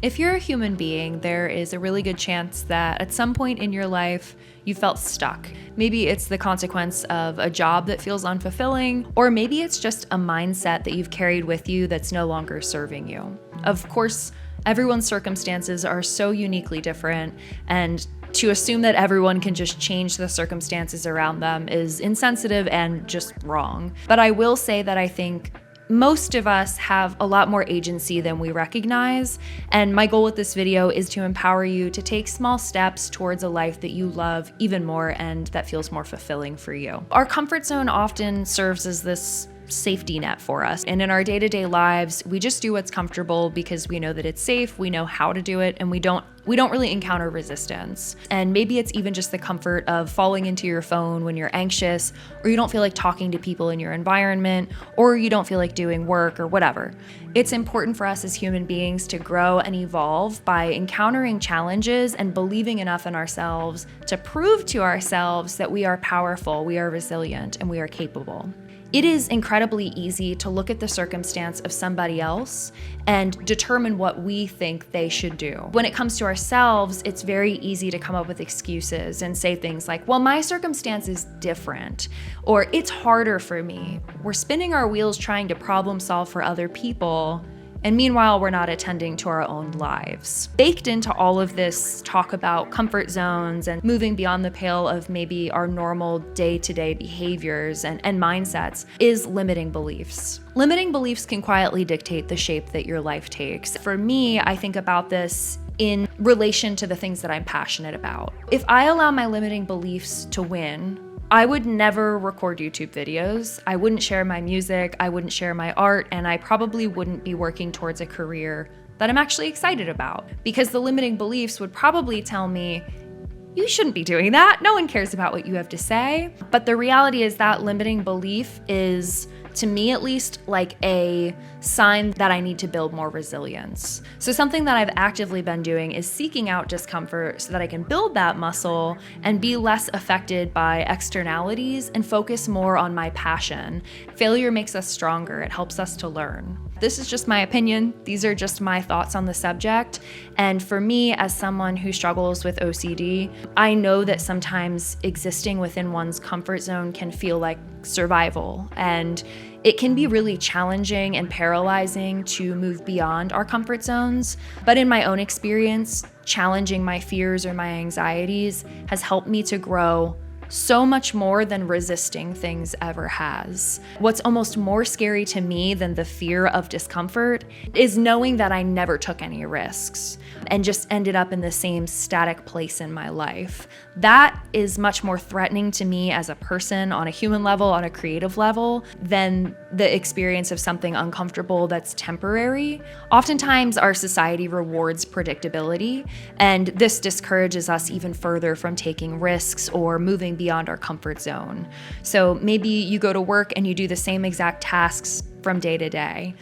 If you're a human being, there is a really good chance that at some point in your life, you felt stuck. Maybe it's the consequence of a job that feels unfulfilling, or maybe it's just a mindset that you've carried with you that's no longer serving you. Of course, everyone's circumstances are so uniquely different, and to assume that everyone can just change the circumstances around them is insensitive and just wrong. But I will say that I think most of us have a lot more agency than we recognize, and my goal with this video is to empower you to take small steps towards a life that you love even more and that feels more fulfilling for you. Our comfort zone often serves as this safety net for us, and in our day-to-day lives, we just do what's comfortable because we know that it's safe, we know how to do it, and we don't really encounter resistance. And maybe it's even just the comfort of falling into your phone when you're anxious, or you don't feel like talking to people in your environment, or you don't feel like doing work or whatever. It's important for us as human beings to grow and evolve by encountering challenges and believing enough in ourselves to prove to ourselves that we are powerful, we are resilient, and we are capable. It is incredibly easy to look at the circumstance of somebody else and determine what we think they should do. When it comes to ourselves, it's very easy to come up with excuses and say things like, well, my circumstance is different, or it's harder for me. We're spinning our wheels trying to problem solve for other people, and meanwhile, we're not attending to our own lives. Baked into all of this talk about comfort zones and moving beyond the pale of maybe our normal day-to-day behaviors and mindsets is limiting beliefs. Limiting beliefs can quietly dictate the shape that your life takes. For me, I think about this in relation to the things that I'm passionate about. If I allow my limiting beliefs to win, I would never record YouTube videos, I wouldn't share my music, I wouldn't share my art, and I probably wouldn't be working towards a career that I'm actually excited about, because the limiting beliefs would probably tell me, you shouldn't be doing that, no one cares about what you have to say. But the reality is that limiting belief is, to me at least, like a sign that I need to build more resilience. So something that I've actively been doing is seeking out discomfort so that I can build that muscle and be less affected by externalities and focus more on my passion. Failure makes us stronger, it helps us to learn. This is just my opinion. These are just my thoughts on the subject. And for me, as someone who struggles with OCD, I know that sometimes existing within one's comfort zone can feel like survival. And it can be really challenging and paralyzing to move beyond our comfort zones. But in my own experience, challenging my fears or my anxieties has helped me to grow so much more than resisting things ever has. What's almost more scary to me than the fear of discomfort is knowing that I never took any risks and just ended up in the same static place in my life. That is much more threatening to me as a person on a human level, on a creative level, than the experience of something uncomfortable that's temporary. Oftentimes, our society rewards predictability, and this discourages us even further from taking risks or moving beyond our comfort zone. So maybe you go to work and you do the same exact tasks from day to day,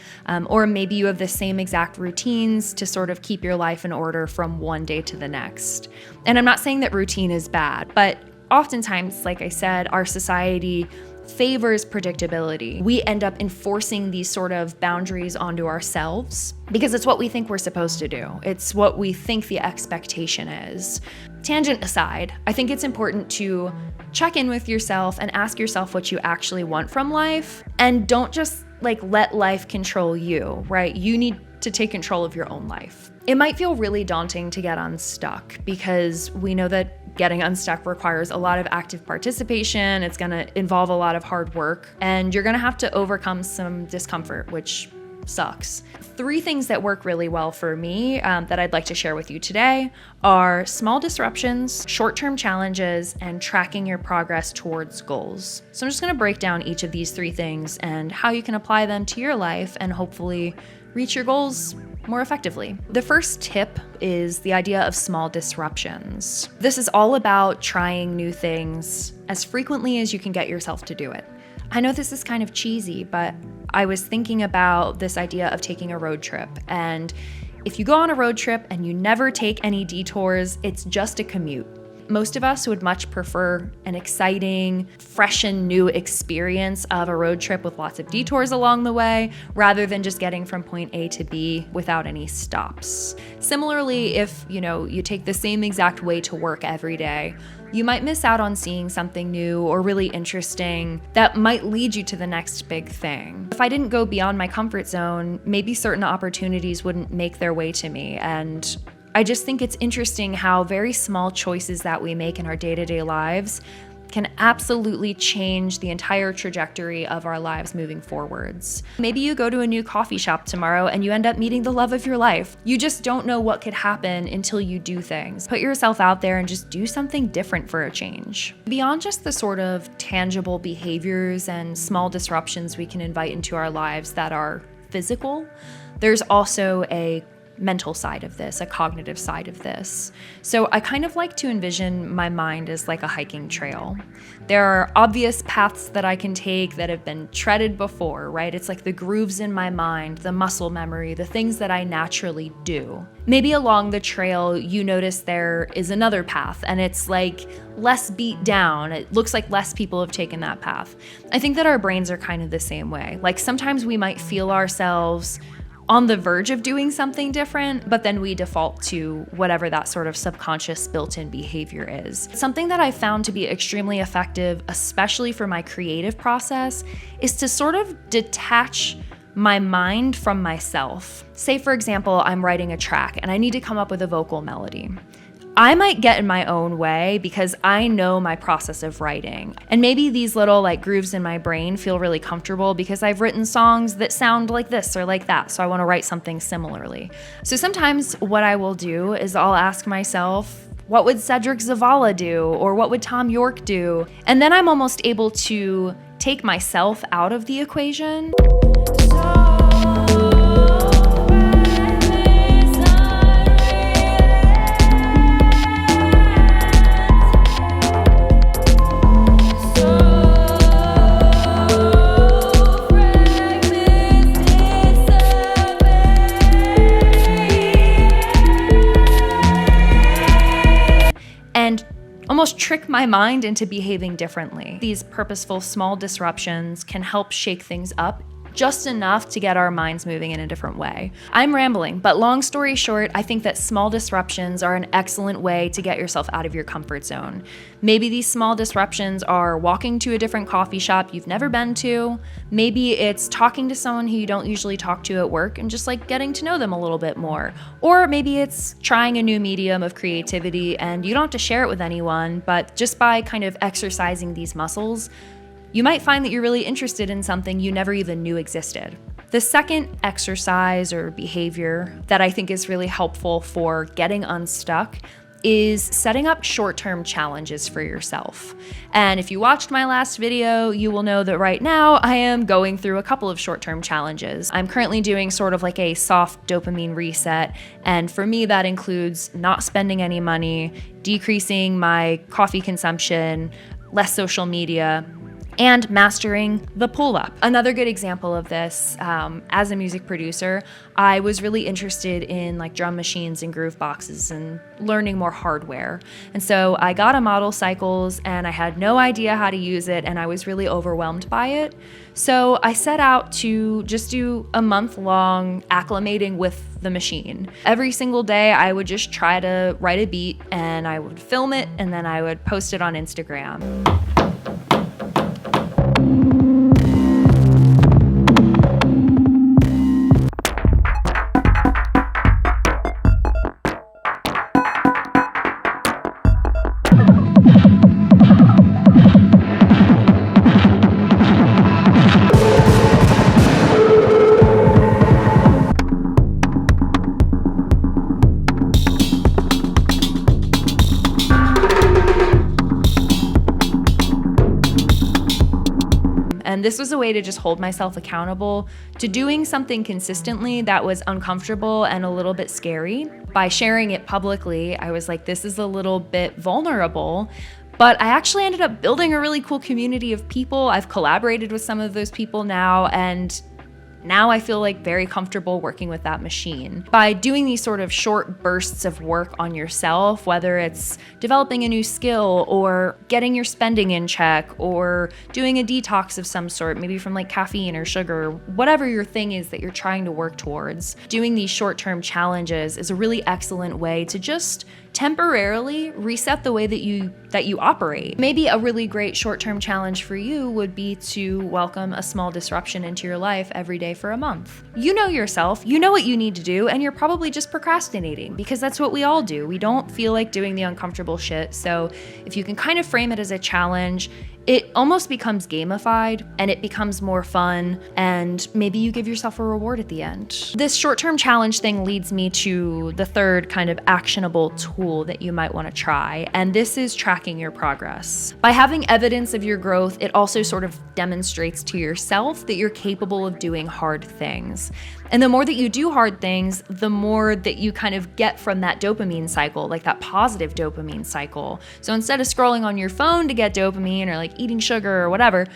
or maybe you have the same exact routines to sort of keep your life in order from one day to the next. And I'm not saying that routine is bad, but oftentimes, like I said, our society favors predictability. We end up enforcing these sort of boundaries onto ourselves because it's what we think we're supposed to do. It's what we think the expectation is. Tangent aside, I think it's important to check in with yourself and ask yourself what you actually want from life, and don't just let life control you, right? You need to take control of your own life. It might feel really daunting to get unstuck because we know that getting unstuck requires a lot of active participation. It's going to involve a lot of hard work, and you're going to have to overcome some discomfort, which sucks. 3 things that work really well for me that I'd like to share with you today are small disruptions, short-term challenges, and tracking your progress towards goals. So I'm just going to break down each of these 3 things and how you can apply them to your life and hopefully reach your goals more effectively. The first tip is the idea of small disruptions. This is all about trying new things as frequently as you can get yourself to do it. I know this is kind of cheesy, but I was thinking about this idea of taking a road trip. And if you go on a road trip and you never take any detours, it's just a commute. most of us would much prefer an exciting, fresh and new experience of a road trip with lots of detours along the way, rather than just getting from point A to B without any stops. Similarly, if you take the same exact way to work every day, you might miss out on seeing something new or really interesting that might lead you to the next big thing. If I didn't go beyond my comfort zone, maybe certain opportunities wouldn't make their way to me. And I just think it's interesting how very small choices that we make in our day-to-day lives can absolutely change the entire trajectory of our lives moving forwards. Maybe you go to a new coffee shop tomorrow and you end up meeting the love of your life. You just don't know what could happen until you do things. Put yourself out there and just do something different for a change. Beyond just the sort of tangible behaviors and small disruptions we can invite into our lives that are physical, there's also a mental side of this, a cognitive side of this. So I kind of like to envision my mind as like a hiking trail. There are obvious paths that I can take that have been treaded before, right? It's like the grooves in my mind, the muscle memory, the things that I naturally do. Maybe along the trail, you notice there is another path and it's like less beat down. It looks like less people have taken that path. I think that our brains are kind of the same way. Like sometimes we might feel ourselves on the verge of doing something different, but then we default to whatever that sort of subconscious built-in behavior is. Something that I found to be extremely effective, especially for my creative process, is to sort of detach my mind from myself. Say, for example, I'm writing a track and I need to come up with a vocal melody. I might get in my own way because I know my process of writing. And maybe these little grooves in my brain feel really comfortable because I've written songs that sound like this or like that. So I want to write something similarly. So sometimes what I will do is I'll ask myself, what would Cedric Zavala do? Or what would Tom York do? And then I'm almost able to take myself out of the equation. And almost trick my mind into behaving differently. These purposeful small disruptions can help shake things up just enough to get our minds moving in a different way. I'm rambling, but long story short, I think that small disruptions are an excellent way to get yourself out of your comfort zone. Maybe these small disruptions are walking to a different coffee shop you've never been to. Maybe it's talking to someone who you don't usually talk to at work and just getting to know them a little bit more. Or maybe it's trying a new medium of creativity and you don't have to share it with anyone, but just by kind of exercising these muscles, you might find that you're really interested in something you never even knew existed. The second exercise or behavior that I think is really helpful for getting unstuck is setting up short-term challenges for yourself. And if you watched my last video, you will know that right now I am going through a couple of short-term challenges. I'm currently doing sort of like a soft dopamine reset, and for me that includes not spending any money, decreasing my coffee consumption, less social media, and mastering the pull-up. Another good example of this, as a music producer, I was really interested in drum machines and groove boxes and learning more hardware. And so I got a Model Cycles and I had no idea how to use it and I was really overwhelmed by it. So I set out to just do a month-long acclimating with the machine. Every single day I would just try to write a beat and I would film it and then I would post it on Instagram. And this was a way to just hold myself accountable to doing something consistently that was uncomfortable and a little bit scary. By sharing it publicly, I was like, this is a little bit vulnerable, but I actually ended up building a really cool community of people. I've collaborated with some of those people now, and Now I feel like very comfortable working with that machine. By doing these sort of short bursts of work on yourself, whether it's developing a new skill or getting your spending in check or doing a detox of some sort, maybe from like caffeine or sugar, whatever your thing is that you're trying to work towards, doing these short-term challenges is a really excellent way to just temporarily reset the way that you operate. Maybe a really great short-term challenge for you would be to welcome a small disruption into your life every day for a month. You know yourself, you know what you need to do, and you're probably just procrastinating because that's what we all do. We don't feel like doing the uncomfortable shit. So if you can kind of frame it as a challenge, it almost becomes gamified and it becomes more fun, and maybe you give yourself a reward at the end. This short-term challenge thing leads me to the third kind of actionable tool that you might want to try, and this is tracking your progress. By having evidence of your growth, it also sort of demonstrates to yourself that you're capable of doing hard things. And the more that you do hard things, the more that you kind of get from that dopamine cycle, like that positive dopamine cycle. So instead of scrolling on your phone to get dopamine or like eating sugar or whatever,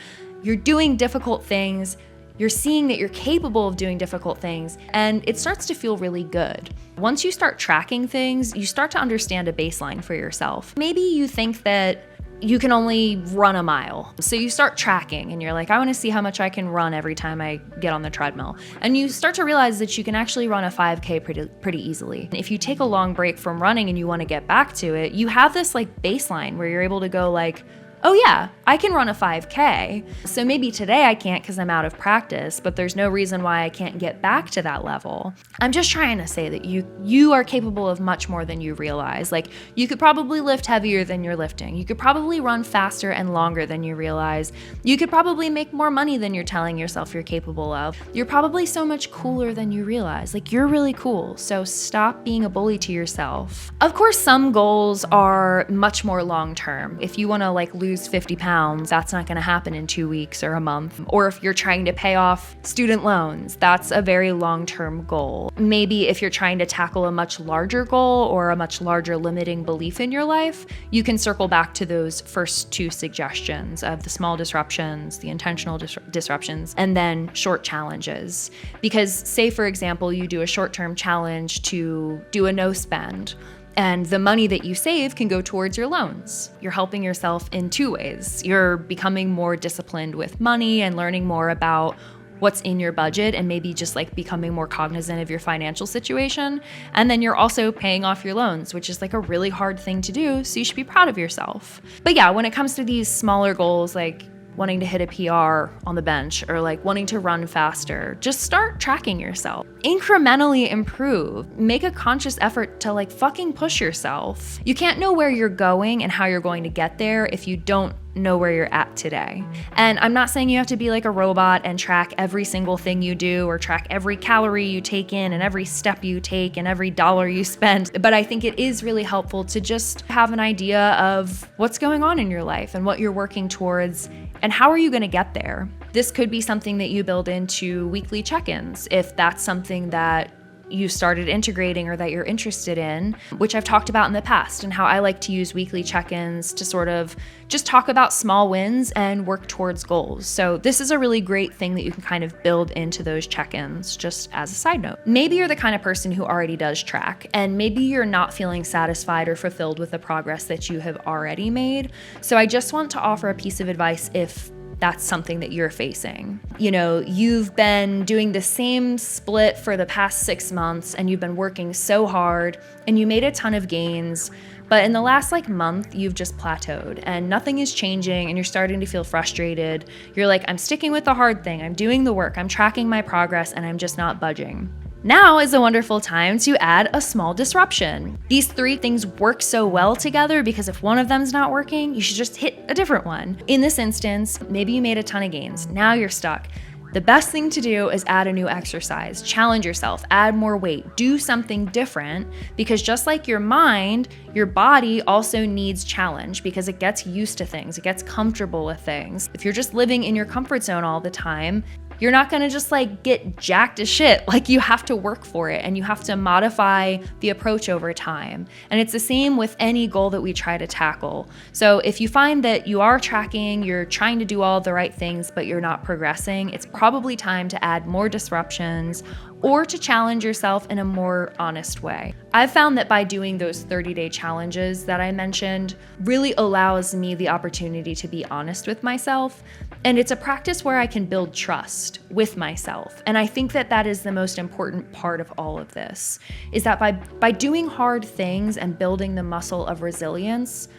you're doing difficult things. You're seeing that you're capable of doing difficult things, and it starts to feel really good. Once you start tracking things, you start to understand a baseline for yourself. Maybe you think that you can only run a mile. So you start tracking and you're like, I want to see how much I can run every time I get on the treadmill. And you start to realize that you can actually run a 5K pretty easily. If you take a long break from running and you want to get back to it, you have this like baseline where you're able to go like, oh yeah, I can run a 5K. So maybe today I can't because I'm out of practice, but there's no reason why I can't get back to that level. I'm just trying to say that you are capable of much more than you realize. Like, you could probably lift heavier than you're lifting. You could probably run faster and longer than you realize. You could probably make more money than you're telling yourself you're capable of. You're probably so much cooler than you realize. Like, you're really cool. So stop being a bully to yourself. Of course, some goals are much more long-term. If you want to like lose 50 pounds, that's not going to happen in 2 weeks or a month. Or if you're trying to pay off student loans, that's a very long-term goal. Maybe if you're trying to tackle a much larger goal or a much larger limiting belief in your life, you can circle back to those first two suggestions of the small disruptions, the intentional disruptions, and then short challenges. Because say, for example, you do a short-term challenge to do a no spend, and the money that you save can go towards your loans. You're helping yourself in two ways. You're becoming more disciplined with money and learning more about what's in your budget and maybe just like becoming more cognizant of your financial situation. And then you're also paying off your loans, which is like a really hard thing to do. So you should be proud of yourself. But yeah, when it comes to these smaller goals, like wanting to hit a PR on the bench or like wanting to run faster, just start tracking yourself. Incrementally improve. Make a conscious effort to like fucking push yourself. You can't know where you're going and how you're going to get there if you don't know where you're at today. And I'm not saying you have to be like a robot and track every single thing you do or track every calorie you take in and every step you take and every dollar you spend. But I think it is really helpful to just have an idea of what's going on in your life and what you're working towards and how are you going to get there. This could be something that you build into weekly check-ins if that's something that you started integrating or that you're interested in, which I've talked about in the past, and how I like to use weekly check-ins to sort of just talk about small wins and work towards goals. So this is a really great thing that you can kind of build into those check-ins, just as a side note. Maybe you're the kind of person who already does track, and maybe you're not feeling satisfied or fulfilled with the progress that you have already made. So I just want to offer a piece of advice if that's something that you're facing. You know, you've been doing the same split for the past 6 months and you've been working so hard and you made a ton of gains, but in the last month, you've just plateaued and nothing is changing and you're starting to feel frustrated. You're like, I'm sticking with the hard thing. I'm doing the work. I'm tracking my progress and I'm just not budging. Now is a wonderful time to add a small disruption. These 3 things work so well together because if one of them's not working, you should just hit a different one. In this instance, maybe you made a ton of gains. Now you're stuck. The best thing to do is add a new exercise, challenge yourself, add more weight, do something different, because just like your mind, your body also needs challenge because it gets used to things, it gets comfortable with things. If you're just living in your comfort zone all the time, You're not gonna just like get jacked as shit. Like, you have to work for it and you have to modify the approach over time. And it's the same with any goal that we try to tackle. So if you find that you are tracking, you're trying to do all the right things, but you're not progressing, it's probably time to add more disruptions or to challenge yourself in a more honest way. I've found that by doing those 30-day challenges that I mentioned really allows me the opportunity to be honest with myself. And it's a practice where I can build trust with myself. And I think that that is the most important part of all of this, is that by doing hard things and building the muscle of resilience,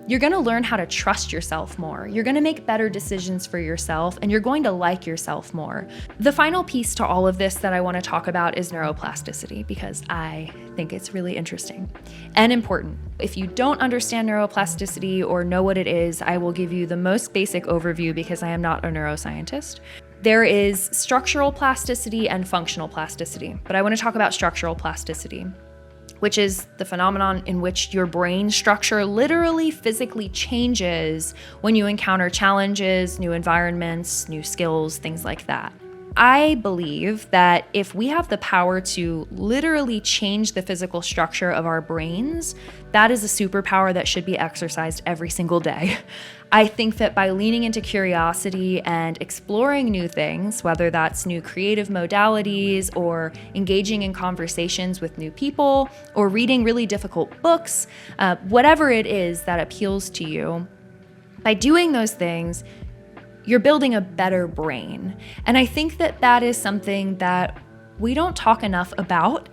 you're gonna learn how to trust yourself more. You're gonna make better decisions for yourself, and you're going to like yourself more. The final piece to all of this that I wanna talk about is neuroplasticity, because I think it's really interesting and important. If you don't understand neuroplasticity or know what it is, I will give you the most basic overview because I am not a neuroscientist. There is structural plasticity and functional plasticity, but I wanna talk about structural plasticity, which is the phenomenon in which your brain structure literally physically changes when you encounter challenges, new environments, new skills, things like that. I believe that if we have the power to literally change the physical structure of our brains, that is a superpower that should be exercised every single day. I think that by leaning into curiosity and exploring new things, whether that's new creative modalities or engaging in conversations with new people or reading really difficult books, whatever it is that appeals to you, by doing those things, you're building a better brain. And I think that that is something that we don't talk enough about,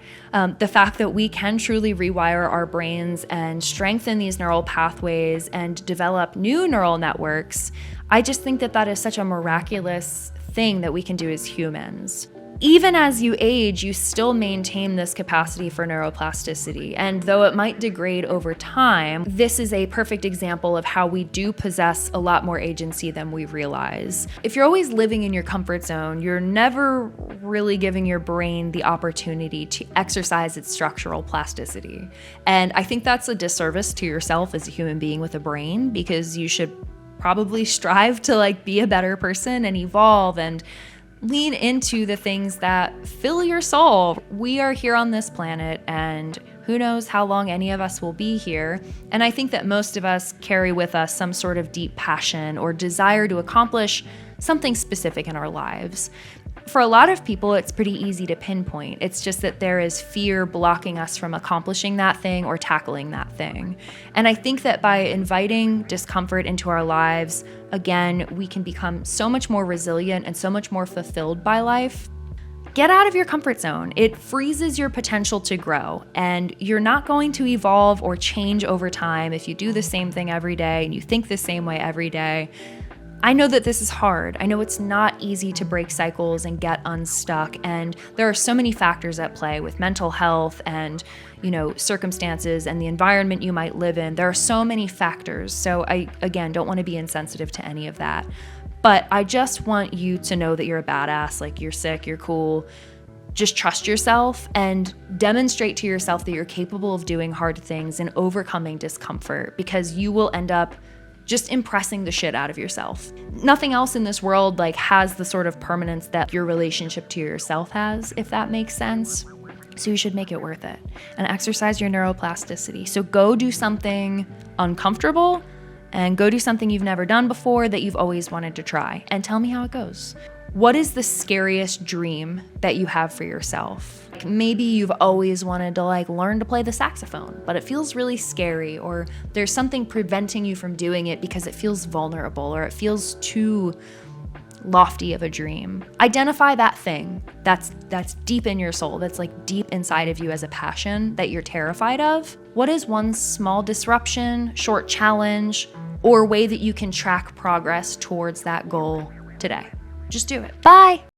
the fact that we can truly rewire our brains and strengthen these neural pathways and develop new neural networks. I just think that that is such a miraculous thing that we can do as humans. Even as you age, you still maintain this capacity for neuroplasticity. And though it might degrade over time, this is a perfect example of how we do possess a lot more agency than we realize. If you're always living in your comfort zone, you're never really giving your brain the opportunity to exercise its structural plasticity. And I think that's a disservice to yourself as a human being with a brain, because you should probably strive to like be a better person and evolve and lean into the things that fill your soul. We are here on this planet, and who knows how long any of us will be here. And I think that most of us carry with us some sort of deep passion or desire to accomplish something specific in our lives. For a lot of people, it's pretty easy to pinpoint. It's just that there is fear blocking us from accomplishing that thing or tackling that thing. And I think that by inviting discomfort into our lives, again, we can become so much more resilient and so much more fulfilled by life. Get out of your comfort zone. It freezes your potential to grow, and you're not going to evolve or change over time if you do the same thing every day and you think the same way every day. I know that this is hard. I know it's not easy to break cycles and get unstuck. And there are so many factors at play with mental health and, circumstances and the environment you might live in. There are so many factors. So I, again, don't want to be insensitive to any of that. But I just want you to know that you're a badass, like you're sick, you're cool. Just trust yourself and demonstrate to yourself that you're capable of doing hard things and overcoming discomfort, because you will end up just impressing the shit out of yourself. Nothing else in this world has the sort of permanence that your relationship to yourself has, if that makes sense. So you should make it worth it and exercise your neuroplasticity. So go do something uncomfortable and go do something you've never done before that you've always wanted to try, and tell me how it goes. What is the scariest dream that you have for yourself? Maybe you've always wanted to learn to play the saxophone, but it feels really scary, or there's something preventing you from doing it because it feels vulnerable or it feels too lofty of a dream. Identify that thing that's deep in your soul, that's deep inside of you as a passion that you're terrified of. What is one small disruption, short challenge, or way that you can track progress towards that goal today? Just do it. Bye.